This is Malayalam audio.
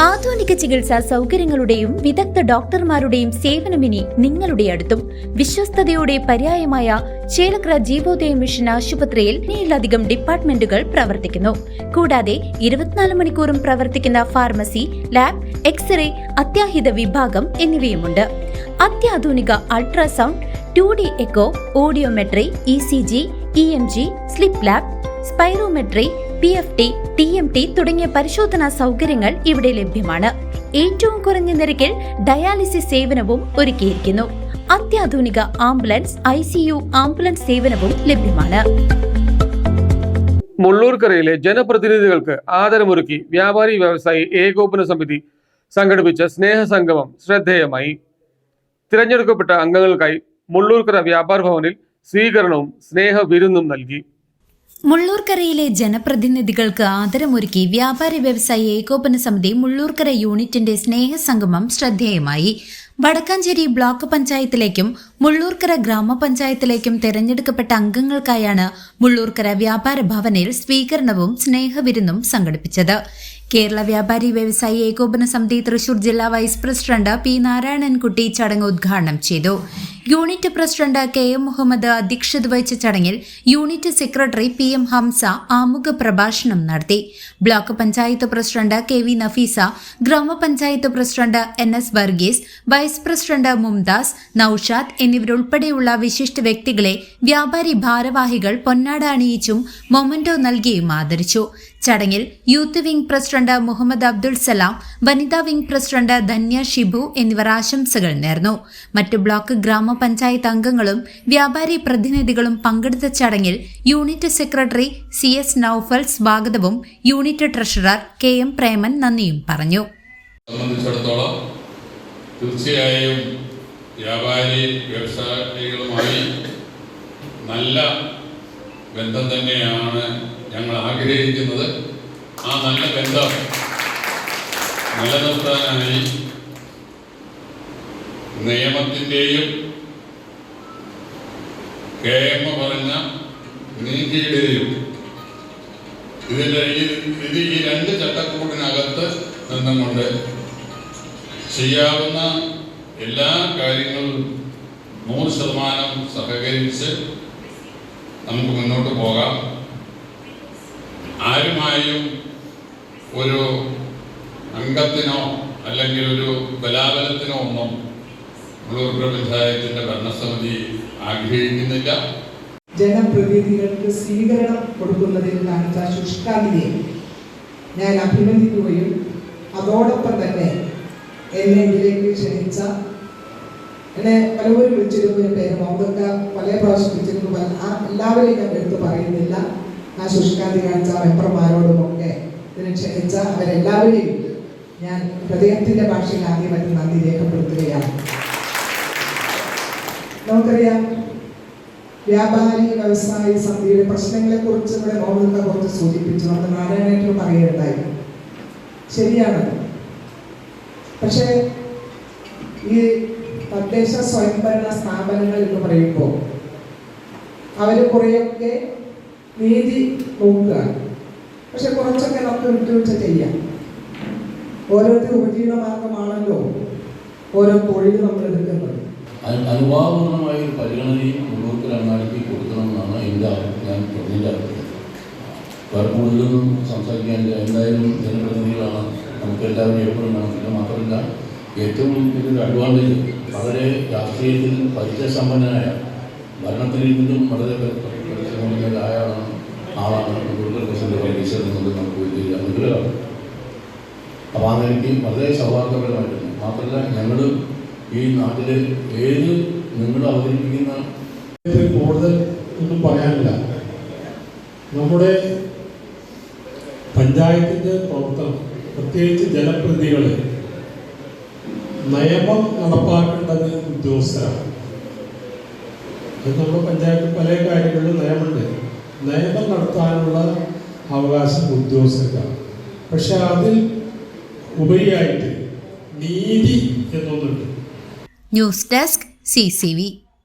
ആധുനിക ചികിത്സാ സൗകര്യങ്ങളുടെയും വിദഗ്ധ ഡോക്ടർമാരുടെയും സേവനമിനി നിങ്ങളുടെ അടുത്തും. വിശ്വസ്തതയുടെ പര്യായമായ ചേലക്കര ജീവോദയ മിഷൻ ആശുപത്രിയിൽ 7ലധികം ഡിപ്പാർട്ട്മെന്റുകൾ പ്രവർത്തിക്കുന്നു. കൂടാതെ 24 മണിക്കൂറും പ്രവർത്തിക്കുന്ന ഫാർമസി, ലാബ്, എക്സ്റേ, അത്യാഹിത വിഭാഗം എന്നിവയുമുണ്ട്. അത്യാധുനിക ultrasound, 2D echo, audiometry, ECG, EMG, sleep lab, spirometry, PFT, TMT തുടങ്ങിയ പരിശോധനാ സൗകര്യങ്ങൾ ഇവിടെ ലഭ്യമാണ്. ഏറ്റവും കുറഞ്ഞ നിരക്കിൽ ഡയാലിസിസ് സേവനവും ഒരുക്കിയിരിക്കുന്നു. അത്യാധുനിക ആംബുലൻസ്, ICU ആംബുലൻസ് സേവനവും ലഭ്യമാണ്. മുള്ളൂർക്കരയിലെ ജനപ്രതിനിധികൾക്ക് ആദരമൊരുക്കി വ്യാപാരി വ്യവസായി ഏകോപന സമിതി സംഘടിപ്പിച്ച സ്നേഹസംഗമം ശ്രദ്ധേയമായി. തിരഞ്ഞെടുക്കപ്പെട്ട അംഗങ്ങൾക്കായി മുള്ളൂർക്കര വ്യാപാര ഭവനിൽ സ്വീകരണവും സ്നേഹവിരുന്നും നൽകി. മുള്ളൂർക്കരയിലെ ജനപ്രതിനിധികൾക്ക് ആദരമൊരുക്കി വ്യാപാരി വ്യവസായി ഏകോപന സമിതി മുള്ളൂർക്കര യൂണിറ്റിന്റെ സ്നേഹസംഗമം ശ്രദ്ധേയമായി. വടക്കാഞ്ചേരി ബ്ലോക്ക് പഞ്ചായത്തിലേക്കും മുള്ളൂർക്കര ഗ്രാമപഞ്ചായത്തിലേക്കും തെരഞ്ഞെടുക്കപ്പെട്ട അംഗങ്ങൾക്കായാണ് മുള്ളൂർക്കര വ്യാപാര ഭവനിൽ സ്വീകരണവും സ്നേഹവിരുന്നും സംഘടിപ്പിച്ചത്. കേരള വ്യാപാരി വ്യവസായി ഏകോപന സമിതി തൃശൂർ ജില്ലാ വൈസ് പ്രസിഡന്റ് P. നാരായണൻകുട്ടി ചടങ്ങ് ഉദ്ഘാടനം ചെയ്തു. യൂണിറ്റ് പ്രസിഡന്റ് KM മുഹമ്മദ് അധ്യക്ഷത വഹിച്ച ചടങ്ങിൽ യൂണിറ്റ് സെക്രട്ടറി PM ഹംസ ആമുഖ പ്രഭാഷണം നടത്തി. Block panchayat president KV Nafeesa, ഗ്രാമപഞ്ചായത്ത് president NS Varghese, vice president Mumtaz, Naushad എന്നിവരുൾപ്പെടെയുള്ള വിശിഷ്ട വ്യക്തികളെ വ്യാപാരി ഭാരവാഹികൾ പൊന്നാട അണിയിച്ചും മൊമന്റോ നൽകിയും ആദരിച്ചു. ചടങ്ങിൽ youth wing president Muhammad Abdul Salam, വനിതാ വിംഗ് പ്രസിഡന്റ് ധന്യ ഷിബു എന്നിവർ ആശംസകൾ നേർന്നു. മറ്റു ബ്ലോക്ക് ഗ്രാമപഞ്ചായത്ത് അംഗങ്ങളും വ്യാപാരി പ്രതിനിധികളും പങ്കെടുത്ത ചടങ്ങിൽ യൂണിറ്റ് സെക്രട്ടറി CS നൌഫൽ സ്വാഗതവും യൂണിറ്റ് ട്രഷറർ KM പ്രേമൻ നന്ദിയും പറഞ്ഞു. തീർച്ചയായും വ്യാപാരി വ്യവസായികളുമായി നല്ല ബന്ധം തന്നെയാണ് ഞങ്ങൾ ആഗ്രഹിക്കുന്നത്. ആ നല്ല ബന്ധം നിലനിർത്താനായി നിയമത്തിൻ്റെയും KM പറഞ്ഞ നീതിയുടെയും ഈ രണ്ട് ചട്ടക്കൂടിനകത്ത് നിന്നുകൊണ്ട് ചെയ്യാവുന്ന എല്ലാ കാര്യങ്ങളും 100% സഹകരിച്ച് നമുക്ക് മുന്നോട്ട് പോകാം. ആരുമായും ഒരു അംഗത്തിനോ അല്ലെങ്കിൽ ഒരു ബലാബലത്തിനോ ഒന്നും മുള്ളൂർക്കര പഞ്ചായത്തിന്റെ ഭരണസമിതി ആഗ്രഹിക്കുന്നില്ല. ജനപ്രതിനിധികൾക്ക് സ്വീകരണം കൊടുക്കുന്നതിൽ കാണിച്ച ശുഷ്കാന്തിയെ ഞാൻ അഭിനന്ദിക്കുകയും അതോടൊപ്പം തന്നെ എന്നെ ഇതിലേക്ക് ക്ഷണിച്ച എന്നെ പലവരും വിളിച്ചിരുന്ന പേര് മുഹമ്മദ് പല പ്രാവശ്യം വിളിച്ചിരുന്നു. എല്ലാവരെയും ഞാൻ എടുത്ത് പറയുന്നില്ല. ആ ശുഷ്കാന്തി കാണിച്ച മെമ്പർമാരോടുമൊക്കെ ഇതിനെ ക്ഷണിച്ച അവരെല്ലാവരെയും ഞാൻ ഹൃദയത്തിന്റെ ഭാഷയിൽ ആദ്യമായിട്ട് നന്ദി രേഖപ്പെടുത്തുകയാണ്. നമുക്കറിയാം, വ്യാപാരി വ്യവസായി സമിതിയുടെ പ്രശ്നങ്ങളെ കുറിച്ച് ഇവിടെ നോക്കുന്ന കുറച്ച് സൂചിപ്പിച്ചു. നമ്മൾ നാരായണേട്ടൻ പറയുകയുണ്ടായി. ശരിയാണ്. പക്ഷേ ഈ തദ്ദേശ സ്വയംഭരണ സ്ഥാപനങ്ങൾ എന്ന് പറയുമ്പോൾ അവർ കുറേയൊക്കെ നീതി നോക്കുക. പക്ഷെ കുറച്ചൊക്കെ നമുക്ക് വിട്ടുവീഴ്ച ചെയ്യാം. ഓരോരുത്തർ ഉപജീവന മാർഗമാണല്ലോ ഓരോ തൊഴിൽ നമ്മൾ എടുക്കുന്നത്. അനുഭാവപൂർണമായ ഒരു പരിഗണനയും മുള്ളൂർക്കര അങ്ങാടിക്ക് കൊടുക്കണമെന്നാണ് എൻ്റെ അഭിപ്രായം. വേറെ കൂടുതലൊന്നും സംസാരിക്കാനില്ല. എന്തായാലും ജനപ്രതിനിധികളാണ്, നമുക്ക് എല്ലാവരും എപ്പോഴും കാണുന്നില്ല. മാത്രമല്ല, ഏറ്റവും വലിയൊരു അഡ്വാൻറ്റേജ് വളരെ രാഷ്ട്രീയത്തിൽ പരിചയസമ്പന്നനായ, ഭരണത്തിലിരുന്നിട്ടും വളരെ പരിചയസമ്പന്നനായ ആളാണ് മുള്ളൂർക്കര പ്രസിഡന്റ് വർഗീസ് എന്നുള്ളത് നമുക്ക് വലിയ അനുഗ്രഹമാണ്. അപ്പോൾ ആ നിലയ്ക്ക് വളരെ സൗഹാർദ്ദപരമായിട്ടുണ്ട്. മാത്രമല്ല, ഞങ്ങൾ ഈ നാട്ടിൽ ഏത് നിങ്ങൾ അവതരിപ്പിക്കുന്ന കൂടുതൽ ഒന്നും പറയാനില്ല. നമ്മുടെ പഞ്ചായത്തിൻ്റെ പ്രവർത്തനം, പ്രത്യേകിച്ച് ജനപ്രതിനിധികൾ നിയമം നടപ്പാക്കേണ്ടത് ഉദ്യോഗസ്ഥരാണ്. നമ്മുടെ പഞ്ചായത്തിൽ പല കാര്യങ്ങളിലും നിയമമുണ്ട്. നിയമം നടത്താനുള്ള അവകാശം ഉദ്യോഗസ്ഥർക്കാണ്. പക്ഷെ അതിൽ ഉപരിയായിട്ട് നീതി എന്നൊന്നുണ്ട്. News desk CCV.